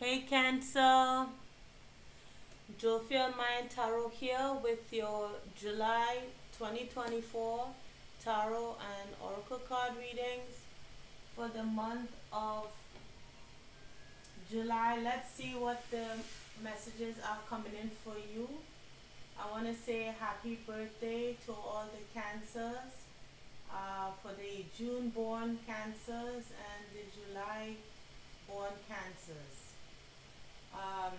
Hey Cancer, Jovial Mind Tarot here with your July 2024 Tarot and Oracle card readings for the month of July. Let's see what the messages are coming in for you. I want to say happy birthday to all the Cancers, for the June born Cancers and the July born Cancers. Um,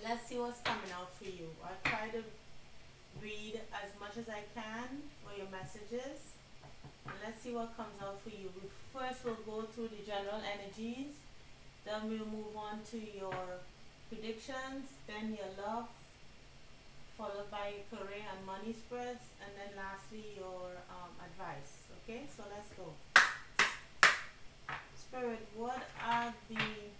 let's see what's coming out for you. I try to read as much as I can for your messages. And let's see what comes out for you. First, we'll go through the general energies. Then we'll move on to your predictions. Then your love, followed by your career and money spreads. And then lastly, your advice. Okay, so let's go. Spirit, what are the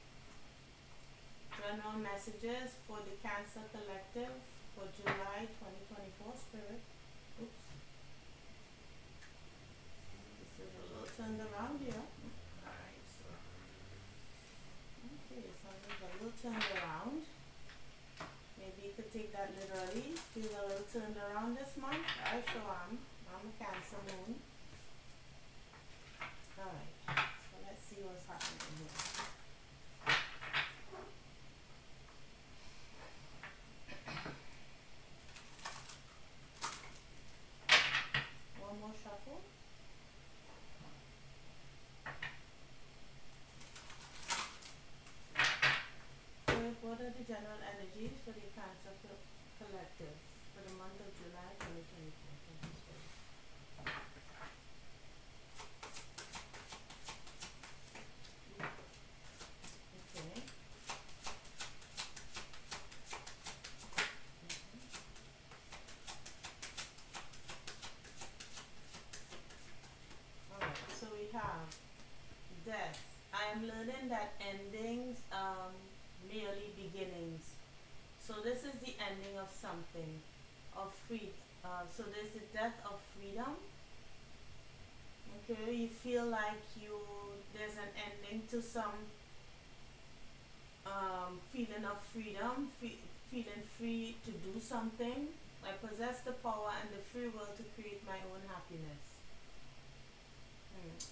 general messages for the Cancer Collective for July 2024, Spirit? Oops. This is a little turned around here. Alright, so. Okay, so it's a little turned around. Maybe you could take that literally. Feel a little turned around this month. I sure am. I'm a Cancer moon. Alright, so let's see what's happening here. One more shuffle. What are the general energies for the Cancer Collective for the month of July 2024? Thank you, Spirit. Okay. Alright, so we have death. I am learning that endings merely beginnings. So this is the ending of something, of free. So there's the death of freedom. Okay, you feel like there's an ending to some feeling of freedom, feeling free to do something. I possess the power and the free will to create my own happiness.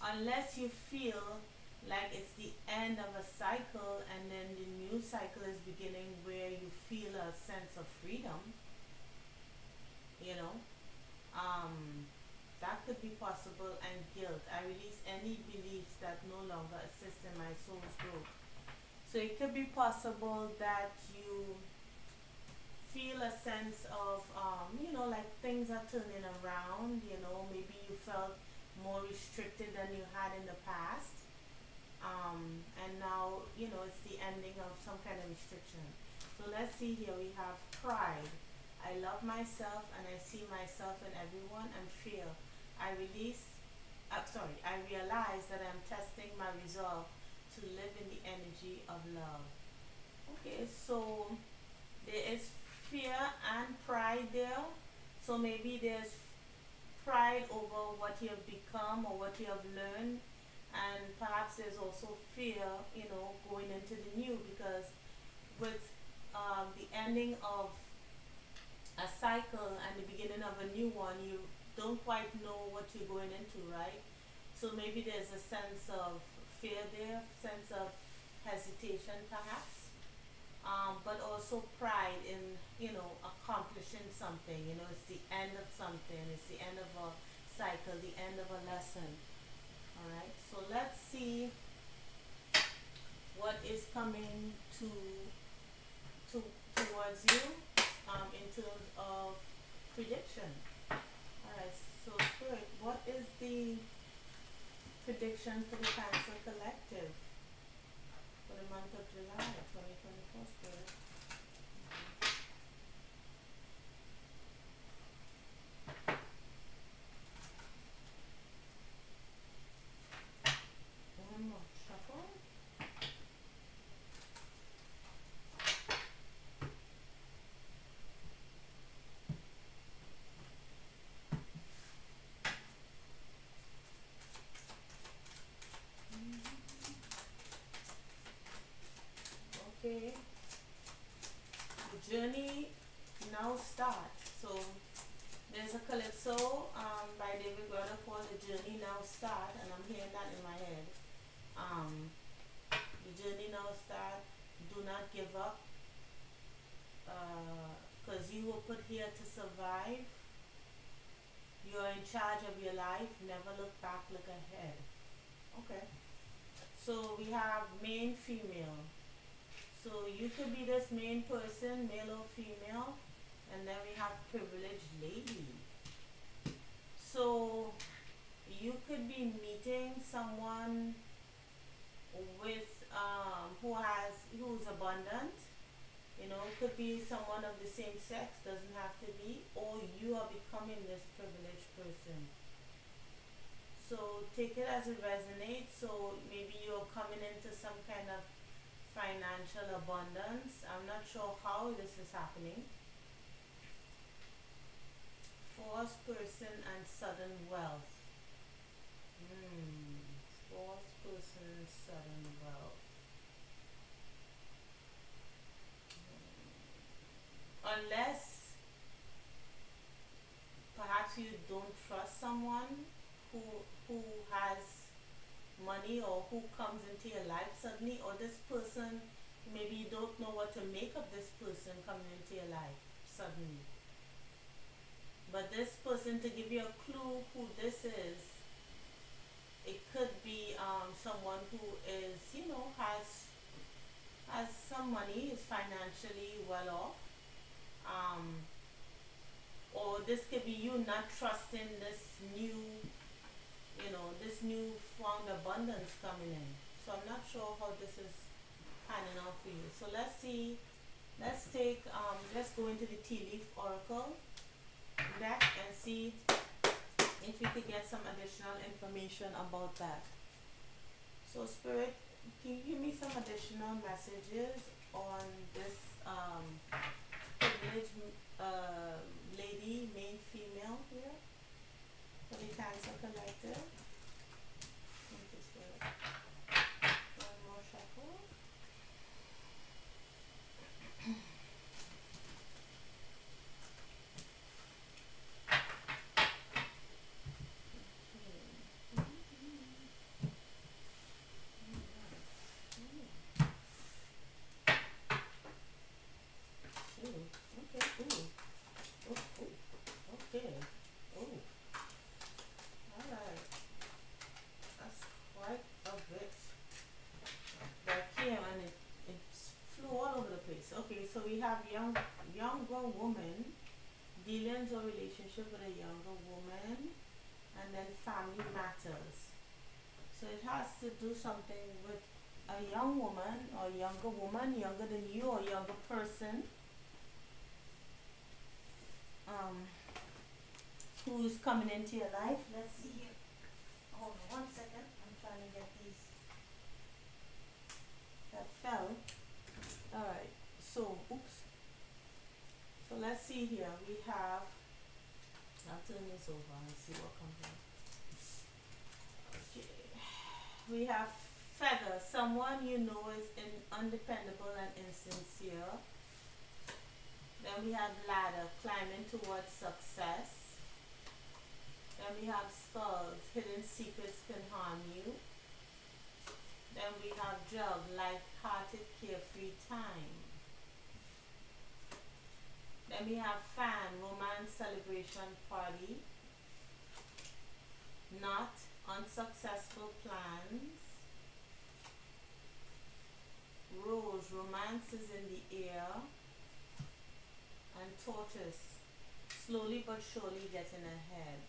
Unless you feel like it's the end of a cycle and then the new cycle is beginning where you feel a sense of freedom, you know, that could be possible. And guilt. I release any beliefs that no longer assist in my soul's growth. So it could be possible that you feel a sense of, like things are turning around, maybe you felt more restricted than you had in the past. And now, it's the ending of some kind of restriction. So let's see here, we have pride. I love myself and I see myself in everyone, and fear. I realize that I'm testing my resolve to live in the energy of love. Okay, so there is fear and pride there. So maybe there's pride over what you have become or what you have learned, and perhaps there's also fear, going into the new, because with the ending of a cycle and the beginning of a new one, you don't quite know what you're going into, right? So maybe there's a sense of fear there, sense of hesitation perhaps, but also pride in, accomplishing something. It's the end of something, it's the end of a cycle, the end of a lesson. Alright, so let's see what is coming towards you in terms of prediction. Alright, so Spirit, what is the prediction for the Cancer Collective for the month of July 2024, Spirit? One more shuffle. journey now start. So there's a calypso by David Guetta called The Journey Now Start, and I'm hearing that in my head. Um, the journey now start. Do not give up, because you were put here to survive. You're in charge of your life. Never look back, look ahead. Okay. So we have main, female. So you could be this main person, male or female, and then we have privileged lady. So you could be meeting someone with who's abundant. You know, could be someone of the same sex, doesn't have to be, or you are becoming this privileged person. So take it as it resonates. So maybe you're coming into some kind of financial abundance. I'm not sure how this is happening. Force person and sudden wealth. Force person, sudden wealth. Unless perhaps you don't trust someone who who has money, or who comes into your life suddenly, or this person, maybe you don't know what to make of this person coming into your life suddenly. But this person, to give you a clue who this is, it could be someone who is, has some money, is financially well off. Um, or this could be you not trusting this new found abundance coming in. So I'm not sure how this is panning out for you. So let's see. Let's go into the tea leaf oracle deck and see if we could get some additional information about that. So Spirit, can you give me some additional messages on this privileged lady, main, female here for the Cancer Collective? Thank you, Spirit. One more shuffle. Okay. Oh, alright. That's quite a bit that came, and it flew all over the place. Okay, so we have younger woman, dealings or relationship with a younger woman, and then family matters. So it has to do something with a young woman or younger woman, younger than you or younger person, who's coming into your life. Let's see here. Hold on 1 second. I'm trying to get these that fell. Alright, so oops. So let's see here. We have, I'll turn this over and see what comes out. Okay. We have feather. Someone you know is undependable and insincere. Then we have ladder, climbing towards success. Then we have skulls, hidden secrets can harm you. Then we have jug, light-hearted, carefree time. Then we have fan, romance, celebration, party. Knot, unsuccessful plans. Rose, romance is in the air. And tortoise, slowly but surely getting ahead.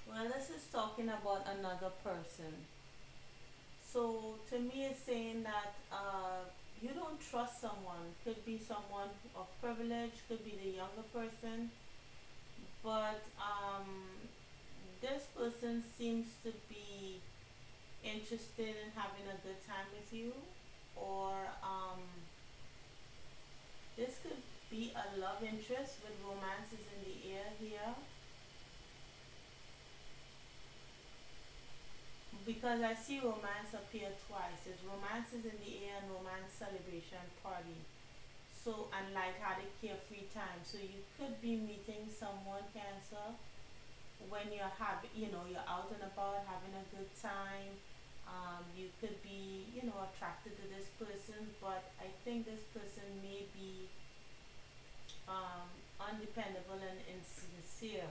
Well, this is talking about another person. So to me, it's saying that you don't trust someone. Could be someone of privilege, could be the younger person, but this person seems to be interested in having a good time with you, or this could be a love interest with romances in the air here. because I see romance appear twice. It's romance is in the air and romance celebration party. So and lighthearted carefree time. So you could be meeting someone, Cancer, when you're having, you're out and about having a good time. You could be, attracted to this person, but I think this person may be undependable and insincere.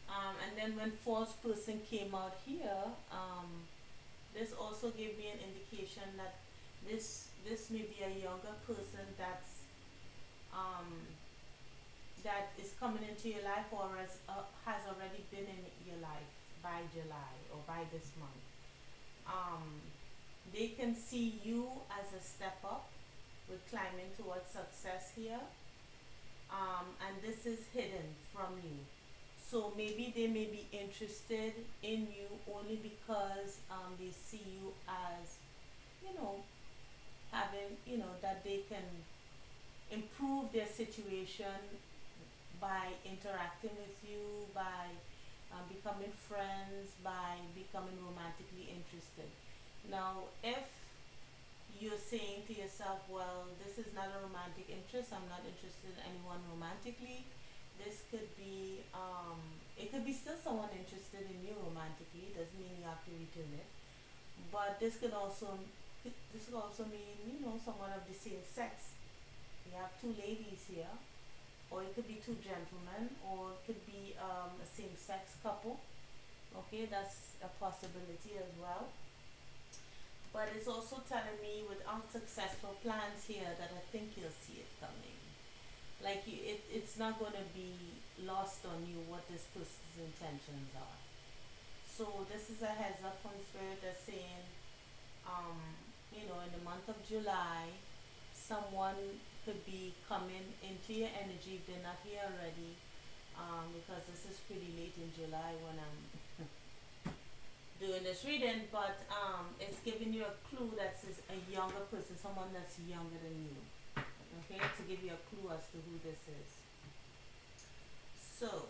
And then when false person came out here, this also gave me an indication that this may be a younger person um, that is coming into your life or has already been in your life by July or by this month. Um, they can see you as a step up with climbing towards success here, and this is hidden from you. So maybe they may be interested in you only because they see you as, you know, having, that they can improve their situation by interacting with you, by becoming friends, by becoming romantically interested. Now, if you're saying to yourself, well, this is not a romantic interest, I'm not interested in anyone romantically, this could be, it could be still someone interested in you romantically, doesn't mean you have to return it. But this could also mean, someone of the same sex. You have two ladies here, or it could be two gentlemen, or it could be a same sex couple. Okay, that's a possibility as well. But it's also telling me with unsuccessful plans here that I think you'll see it coming. Like it's not going to be lost on you what this person's intentions are. So this is a heads up from spirit that's saying, um, in the month of July, someone could be coming into your energy if they're not here already. Because this is pretty late in July when I'm doing this reading, but it's giving you a clue that says a younger person, someone that's younger than you. Okay, to give you a clue as to who this is. So,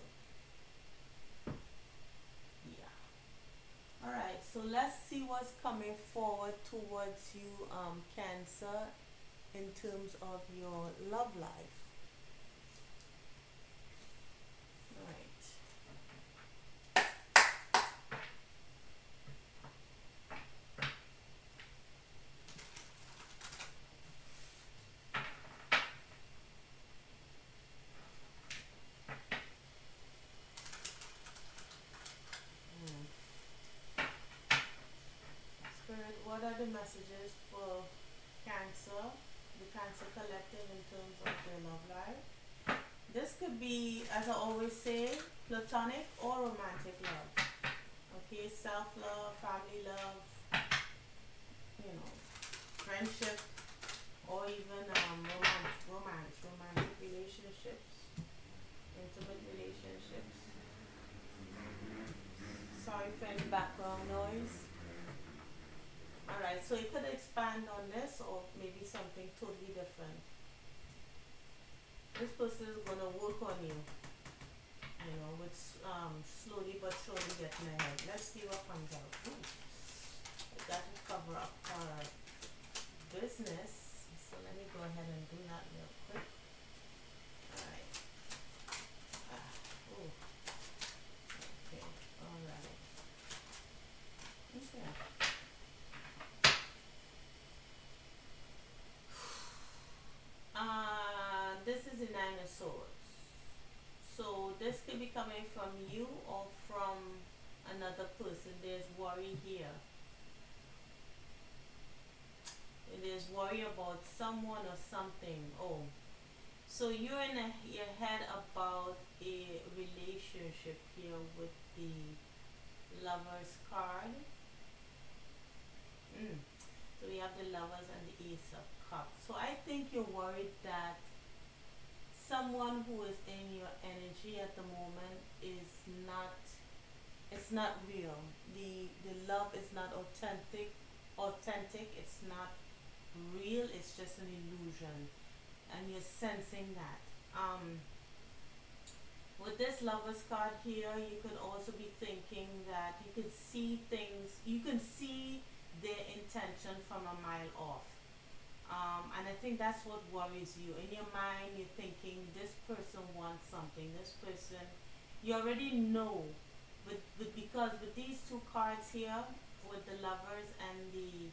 yeah. Alright, so let's see what's coming forward towards you, Cancer, in terms of your love life. Alright. Mm. Spirit, what are the messages for Cancer, the Cancer Collective in terms of their love life? This could be, as I always say, platonic or romantic love. Okay, self love, family love, friendship, or even romantic relationships, intimate relationships. Sorry for any background noise. Alright, so you could expand on this or maybe something totally different. This person is gonna work on you, with slowly but surely getting ahead. Let's see what comes out. Ooh, I got to cover up our business. So let me go ahead and do that real quick. Alright. Ooh. Okay. Alright. Okay. This is the Nine of Swords. So this could be coming from you or from another person. There's worry here. There's worry about someone or something. Oh, so you're in your head about a relationship here with the Lovers card. Mm. So we have the Lovers and the Ace of Cups. So I think you're worried that someone who is in your energy at the moment is not, it's not real. The love is not authentic, it's not real, it's just an illusion, and you're sensing that. With with this lovers card here, you could also be thinking that you could see things, you can see their intention from a mile off. And I think that's what worries you. In your mind, you're thinking this person wants something. This person, you already know, because with these two cards here, with the lovers and the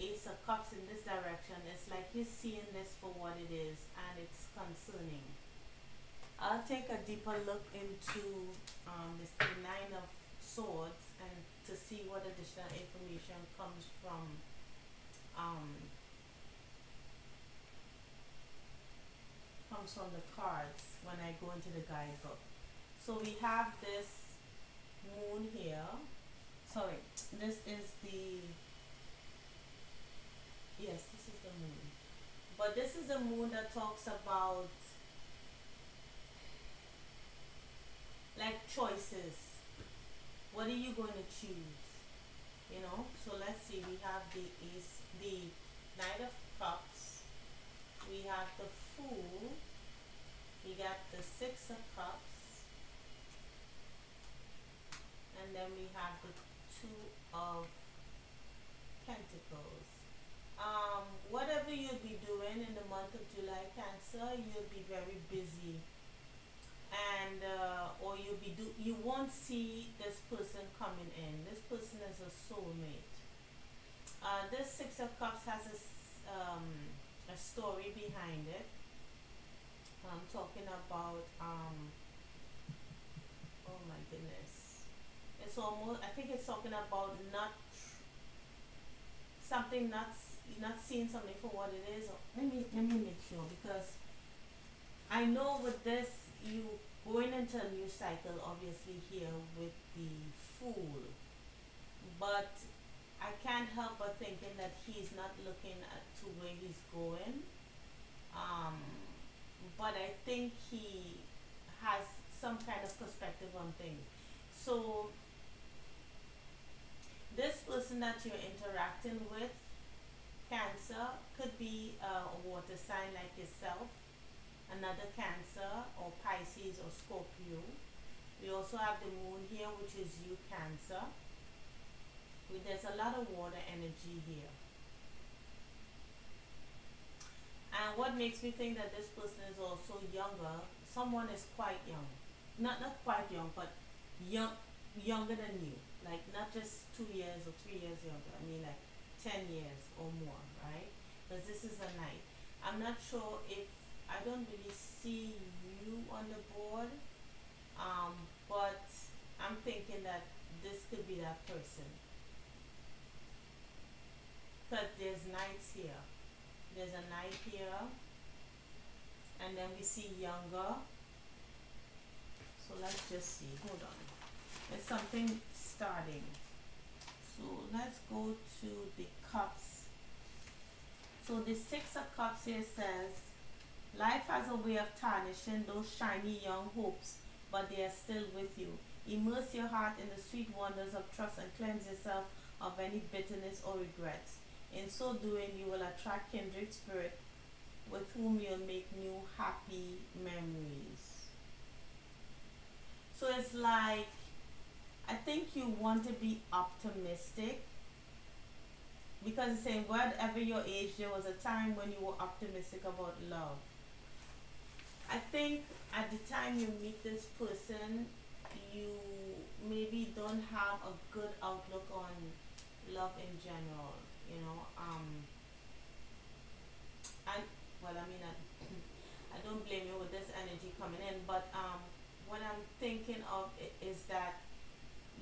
ace of cups in this direction, it's like you're seeing this for what it is, and it's concerning. I'll take a deeper look into this the nine of swords, and to see what additional information um, comes from the cards when I go into the guidebook. So we have this moon here. Sorry, this is the, yes, this is the moon. But this is the moon that talks about like choices. What are you going to choose? You know, so let's see, we have the ace, the knight of cups, we have the fool, we got the six of cups, and then we have the two of pentacles. Whatever you'll be doing in the month of July, Cancer, you'll be very busy, and or you won't see this person coming in. This person is a soulmate. This six of cups has a story behind it. I'm talking about oh my goodness, it's almost, I think it's talking about not something, not seeing something for what it is. Let me make sure, because I know with this, you going into a new cycle, obviously here with the fool, but I can't help but thinking that he's not looking at to where he's going. Um, but I think he has some kind of perspective on things. So this person that you're interacting with, Cancer, could be a water sign like yourself, another Cancer, or Pisces, or Scorpio. We also have the moon here, which is you, Cancer. There's a lot of water energy here. And what makes me think that this person is also younger, someone is quite young. Not quite young, but younger than you. Like not just 2 years or 3 years younger. I mean like 10 years or more, right? Because this is a knight. I'm not sure if, I don't really see you on the board, but I'm thinking that this could be that person. Because there's knights here. There's a knight here, and then we see younger. So let's just see. Hold on. There's something starting. So let's go to the cups. So the six of cups here says, life has a way of tarnishing those shiny young hopes, but they are still with you. Immerse your heart in the sweet wonders of trust and cleanse yourself of any bitterness or regrets. In so doing, you will attract kindred spirit with whom you'll make new happy memories. So it's like, I think you want to be optimistic, because it's saying whatever your age, there was a time when you were optimistic about love. I think at the time you meet this person, you maybe don't have a good outlook on love in general, you know. And well, I mean, I don't blame you with this energy coming in, but what I'm thinking of is that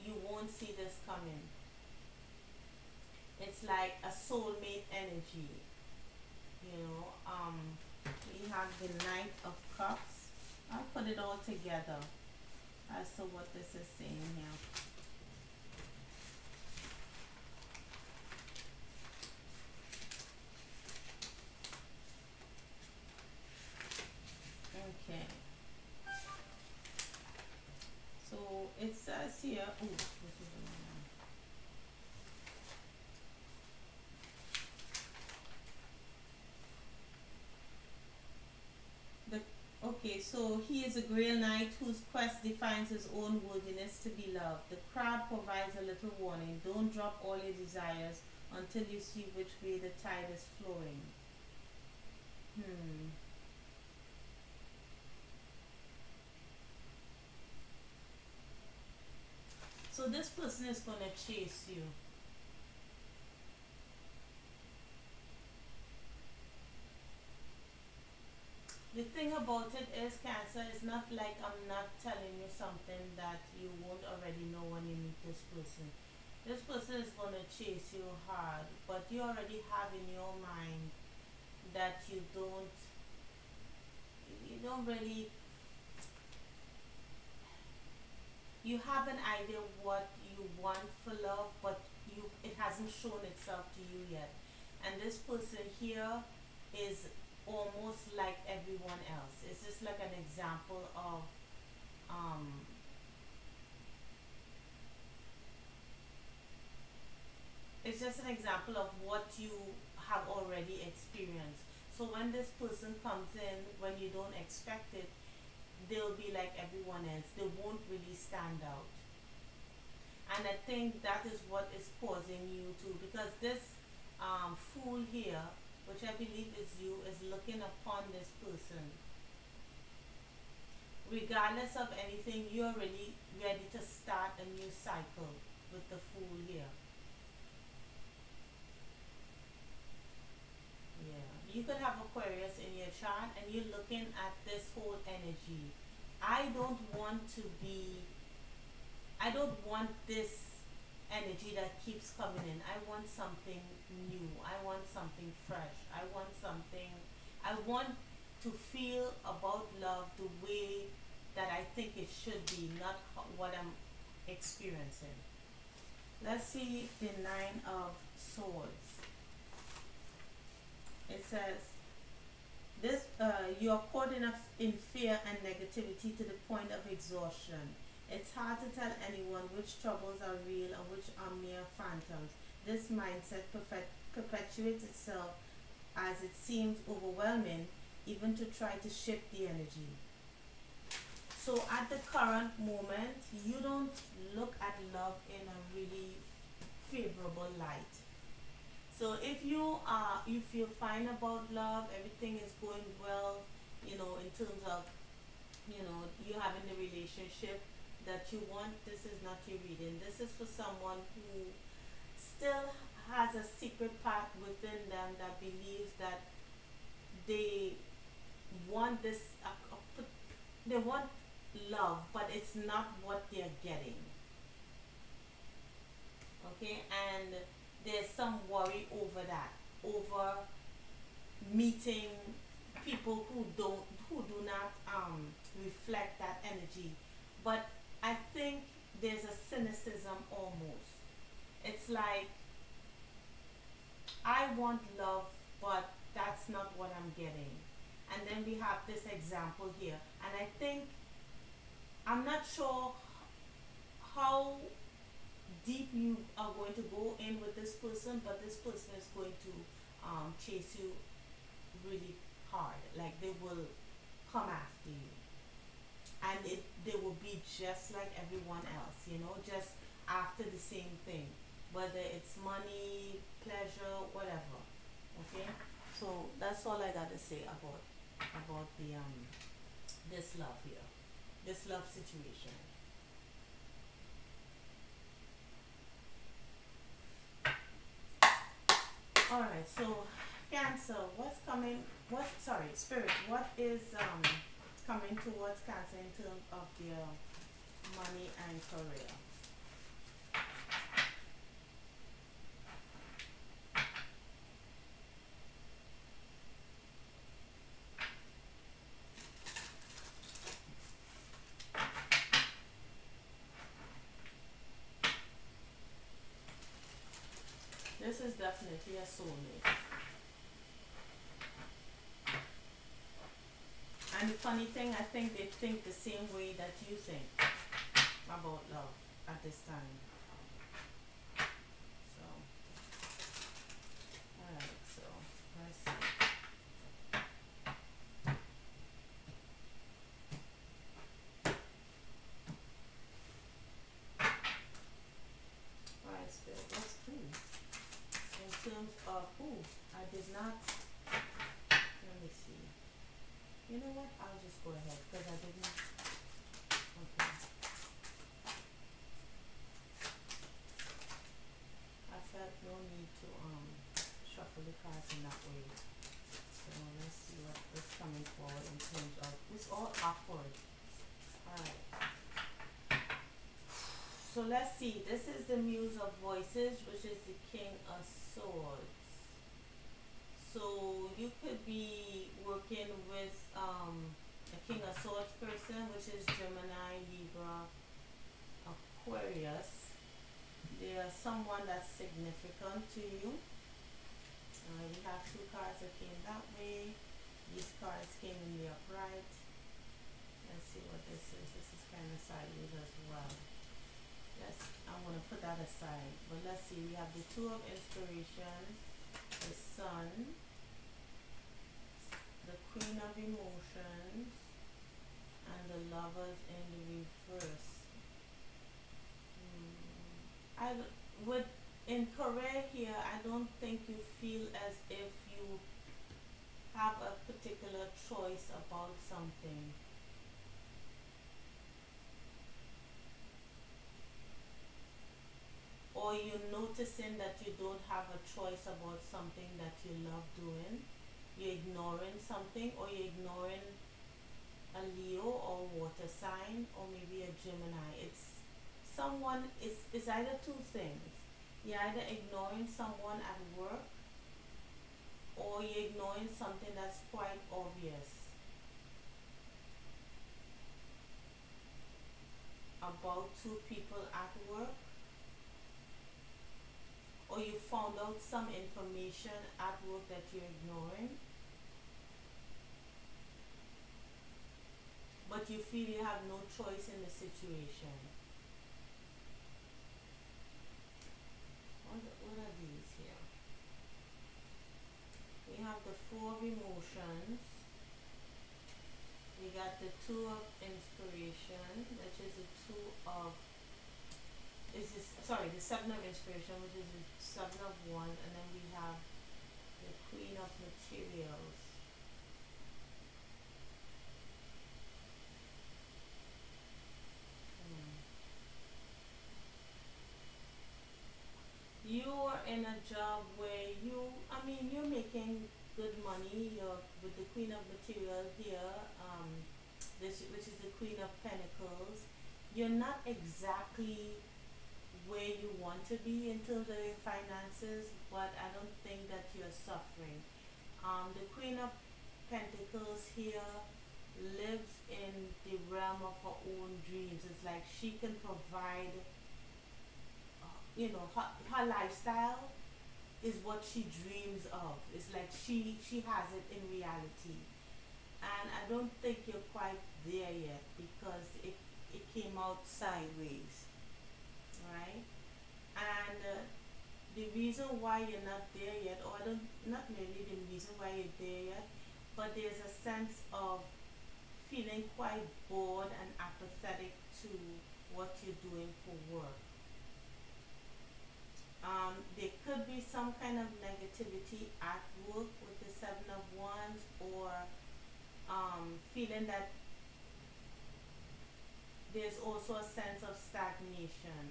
you won't see this coming. It's like a soulmate energy, you know. We have the Knight of Cups. I'll put it all together as to what this is saying here. Okay. So it says here, oh, this is the one. The, Okay, so he is a Grail Knight whose quest defines his own worthiness to be loved. The crowd provides a little warning. Don't drop all your desires until you see which way the tide is flowing. Hmm. So this person is gonna chase you. The thing about it is, Cancer, is not like I'm not telling you something that you won't already know when you meet this person. This person is gonna chase you hard, but you already have in your mind that you don't really, you have an idea what you want for love, but it hasn't shown itself to you yet. And this person here is almost like everyone else. It's just like an example of um it's just an example of what you have already experienced. So when this person comes in when you don't expect it, they'll be like everyone else. They won't really stand out. And I think that is what is causing you to, because this fool here, which I believe is you, is looking upon this person. Regardless of anything, you're really ready to start a new cycle with the fool here. Yeah, you could have Aquarius in your chart and you're looking at this whole energy. I don't want to be, I don't want this energy that keeps coming in. I want something new. I want something fresh. I want to feel about love the way that I think it should be, not what I'm experiencing. Let's see the Nine of Swords. It says, this you are caught in fear and negativity to the point of exhaustion. It's hard to tell anyone which troubles are real and which are mere phantoms. This mindset perpetuates itself as it seems overwhelming even to try to shift the energy. So at the current moment, you don't look at love in a really favorable light. So if you feel fine about love, everything is going well, in terms of, you having the relationship that you want, this is not your reading. This is for someone who still has a secret part within them that believes that they want they want love, but it's not what they're getting. Okay, and there's some worry over that, over meeting people who do not reflect that energy. But I think there's a cynicism almost. It's like, I want love, but that's not what I'm getting. And then we have this example here, and I think, I'm not sure how deep you are going to go in with this person, but this person is going to chase you really hard. Like, they will come after you, and they will be just like everyone else. Just after the same thing, whether it's money, pleasure, whatever. Okay, so that's all I gotta say about the this love here, this love situation. All right, so Cancer, what's coming? What sorry, Spirit? What is coming towards Cancer in terms of their money and career? This is definitely a soulmate. And the funny thing, I think they think the same way that you think about love at this time. So, alright, so let's see. Oh, I did not. Let me see. You know what? I'll just go ahead because I didn't. Okay. I felt no need to shuffle the cards in that way. So let's see what is coming forward in terms of it's all awkward. Alright. So let's see. This is the Muse of Voices, which is the King of Swords. So you could be working with a King of Swords person, which is Gemini, Libra, Aquarius. They are someone that's significant to you. We have two cards that came that way. These cards came in the upright. Let's see what this is. This is kind of sideways as well. I'm going to put that aside. But let's see. We have the Two of Inspiration, the Sun, the Queen of Emotions, and the Lovers in the reverse. I would in career here, I don't think you feel as if you have a particular choice about something. Or you're noticing that you don't have a choice about something that you love doing. You're ignoring something, or you're ignoring a Leo or water sign, or maybe a Gemini. It's either two things. You're either ignoring someone at work, or you're ignoring something that's quite obvious about two people at work, or you found out some information at work that you're ignoring, but you feel you have no choice in the situation. What are these here? We have the Four of Emotions. We got the Two of Inspiration, which is the the Seven of Inspiration, which is the Seven of Wands, and then we have the Queen of Materials. You're in a job where you're making good money. You're with the Queen of Material here, which is the Queen of Pentacles. You're not exactly where you want to be in terms of your finances, but I don't think that you're suffering. The Queen of Pentacles here lives in the realm of her own dreams. It's like she can provide, her lifestyle is what she dreams of. It's like she has it in reality. And I don't think you're quite there yet because it came out sideways, right? And the reason why you're not there yet, or I don't, not really the reason why you're there yet, but there's a sense of feeling quite bored and apathetic to what you're doing for work. There could be some kind of negativity at work with the Seven of Wands, or feeling that there's also a sense of stagnation.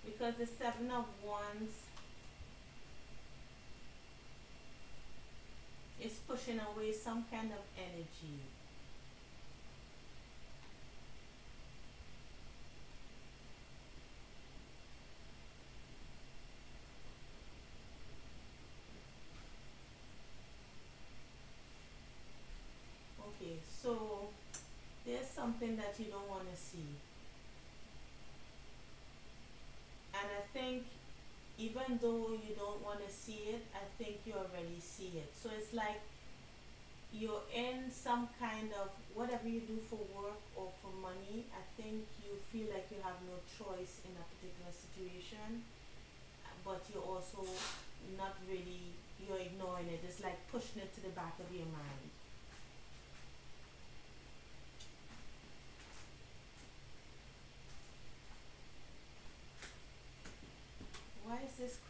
Because the Seven of Wands is pushing away some kind of energy. Okay, so there's something that you don't want to see. And I think even though you don't want to see it, I think you already see it. So it's like you're in some kind of, whatever you do for work or for money, I think you feel like you have no choice in a particular situation, but you're also not really, you're ignoring it. It's like pushing it to the back of your mind.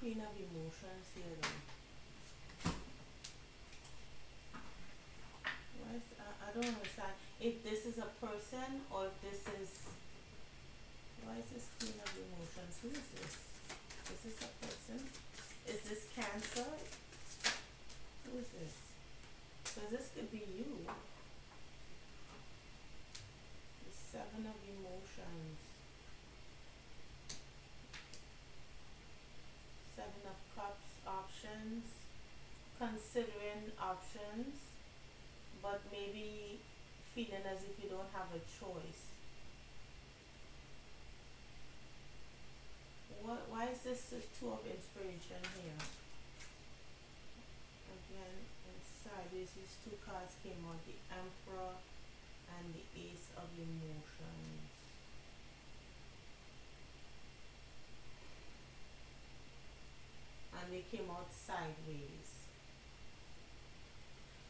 Queen of Emotions here though? I don't understand if this is a person or if this is, why is this Queen of Emotions? Who is this? Is this a person? Is this Cancer? Who is this? Because this could be you. The Seven of Emotions. Seven of Cups, options. Considering options, but maybe feeling as if you don't have a choice. Why is this the Two of Inspiration here? Again, inside these two cards came out, the Emperor and the Ace of Emotions. And they came out sideways.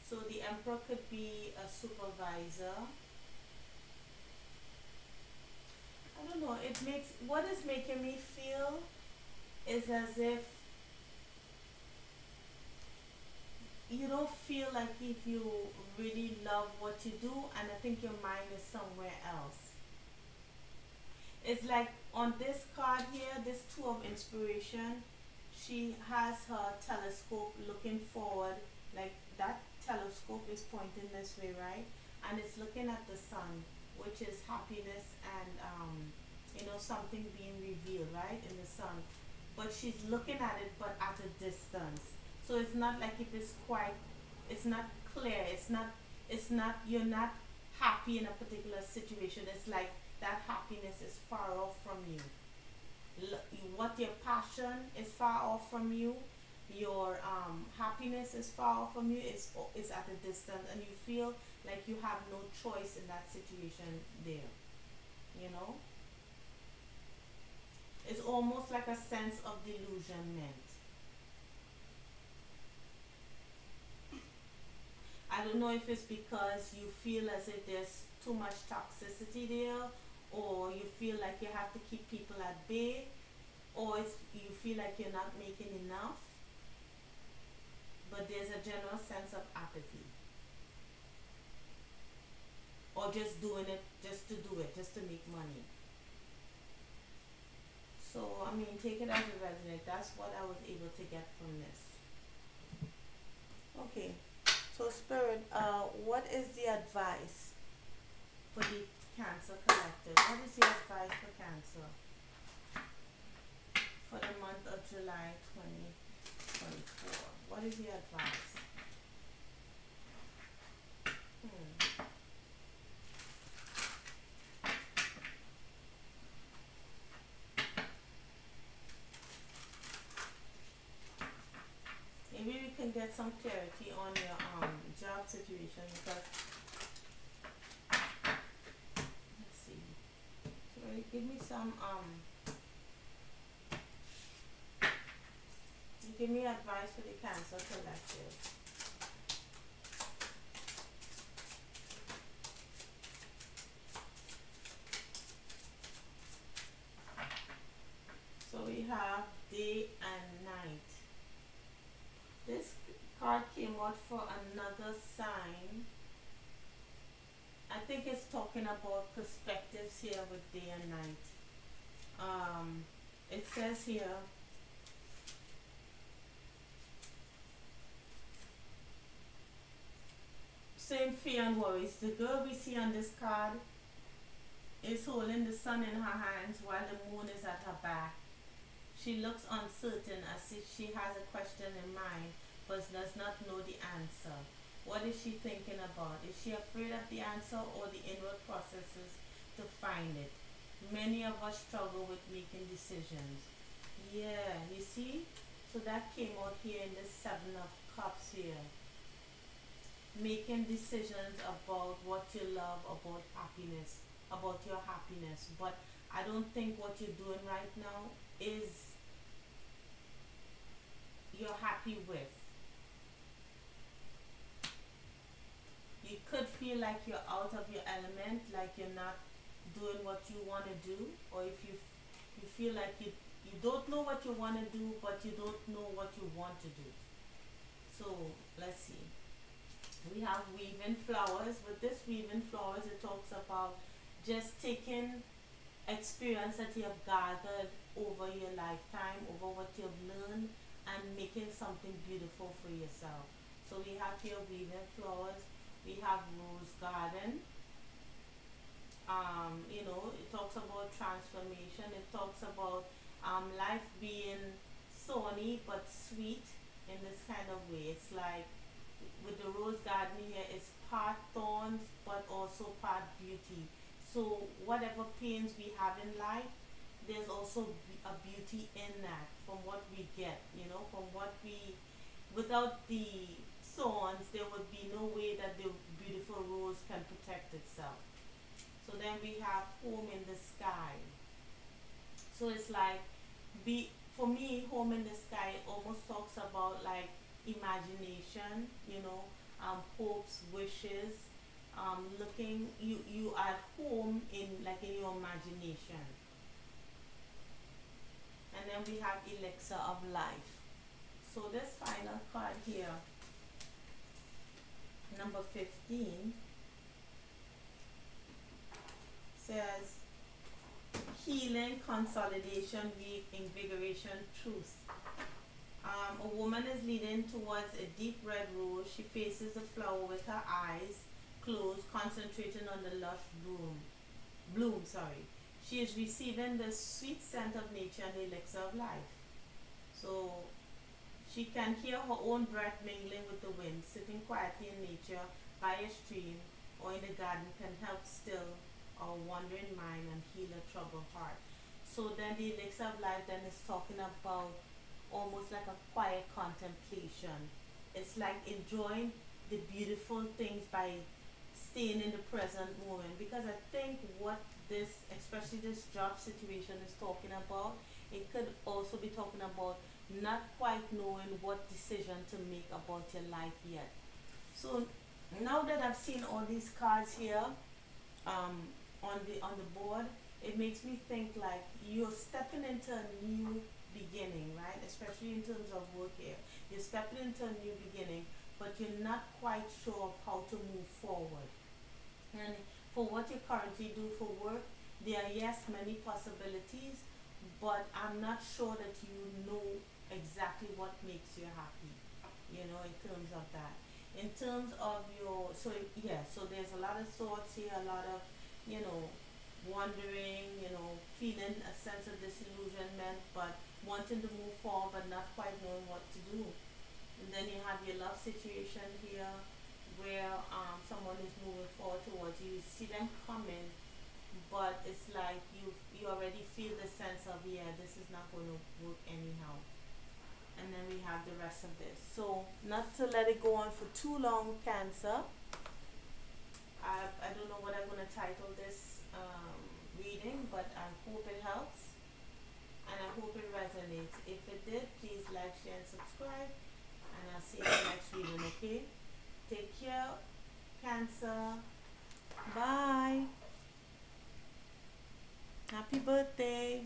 So the Emperor could be a supervisor. I don't know, what is making me feel is as if you don't feel like if you really love what you do, and I think your mind is somewhere else. It's like on this card here, this Two of Inspiration, she has her telescope looking forward, like that telescope is pointing this way, right? And it's looking at the sun, which is happiness and something being revealed, right, in the sun. But she's looking at it, but at a distance. So it's not like if it's not clear. It's not. You're not happy in a particular situation. It's like that happiness is far off from you. What your passion is far off from you, your happiness is far off from you, is at a distance, and you feel like you have no choice in that situation there. You know, it's almost like a sense of delusionment. I don't know if it's because you feel as if there's too much toxicity there, or you feel like you have to keep people at bay, or you feel like you're not making enough, but there's a general sense of apathy, or just doing it just to do it, just to make money. So, I mean, take it as it resonates. That's what I was able to get from this. Okay, so Spirit, what is the advice for the Cancer Collective? What is the advice for Cancer for the month of July 2024? What is the advice? Hmm. Maybe we can get some clarity on your job situation, because let's see. So give me some give me advice for the Cancer Collective. So we have day and night. This card came out for another sign. I think it's talking about perspectives here with day and night. It says here, same fear and worries. The girl we see on this card is holding the sun in her hands while the moon is at her back. She looks uncertain, as if she has a question in mind but does not know the answer. What is she thinking about? Is she afraid of the answer or the inward processes to find it? Many of us struggle with making decisions. Yeah, you see? So that came out here in the Seven of Cups here. Making decisions about what you love, about happiness, about your happiness. But I don't think what you're doing right now is you're happy with. You could feel like you're out of your element, like you're not doing what you want to do, or if you feel like you you don't know what you want to do, but you don't know what you want to do. So let's see. We have weaving flowers. With this weaving flowers, it talks about just taking experience that you have gathered over your lifetime, over what you've learned, and making something beautiful for yourself. So we have here weaving flowers. We have rose garden. It talks about transformation. It talks about life being thorny but sweet in this kind of way. It's like with the rose garden here, it's part thorns but also part beauty. So whatever pains we have in life, there's also a beauty in that from what we get. From what we, without the thorns, there would be no way that the beautiful rose can protect itself. So then we have home in the sky. So it's like, be for me, home in the sky almost talks about like imagination, hopes, wishes, looking, you at home in like in your imagination. And then we have elixir of life. So this final card here, number 15, says healing, consolidation, reinvigoration, truth. A woman is leaning towards a deep red rose. She faces the flower with her eyes closed, concentrating on the lush bloom. She is receiving the sweet scent of nature and the elixir of life. So she can hear her own breath mingling with the wind. Sitting quietly in nature by a stream or in a garden can help still our wandering mind and heal a troubled heart. So then the elixir of life then is talking about almost like a quiet contemplation. It's like enjoying the beautiful things by staying in the present moment. Because I think what this, especially this job situation, is talking about, it could also be talking about not quite knowing what decision to make about your life yet. So now that I've seen all these cards here, on the board, it makes me think like you're stepping into a new beginning, right? Especially in terms of work here, you're stepping into a new beginning, but you're not quite sure of how to move forward. And for what you currently do for work, there are, yes, many possibilities, but I'm not sure that you know exactly what makes you happy, in terms of that. In terms of your, so yeah, so there's a lot of thoughts here, a lot of, wondering, feeling a sense of disillusionment, but wanting to move forward, but not quite knowing what to do. And then you have your love situation here, where someone is moving forward towards you. You see them coming, but it's like you already feel the sense of, yeah, this is not going to work anyhow. And then we have the rest of this. So not to let it go on for too long, Cancer. I don't know what I'm going to title this reading, but I hope it helps and I hope it resonates. If it did, please like, share, and subscribe. And I'll see you in the next reading, okay? Take care, Cancer. Bye. Happy birthday.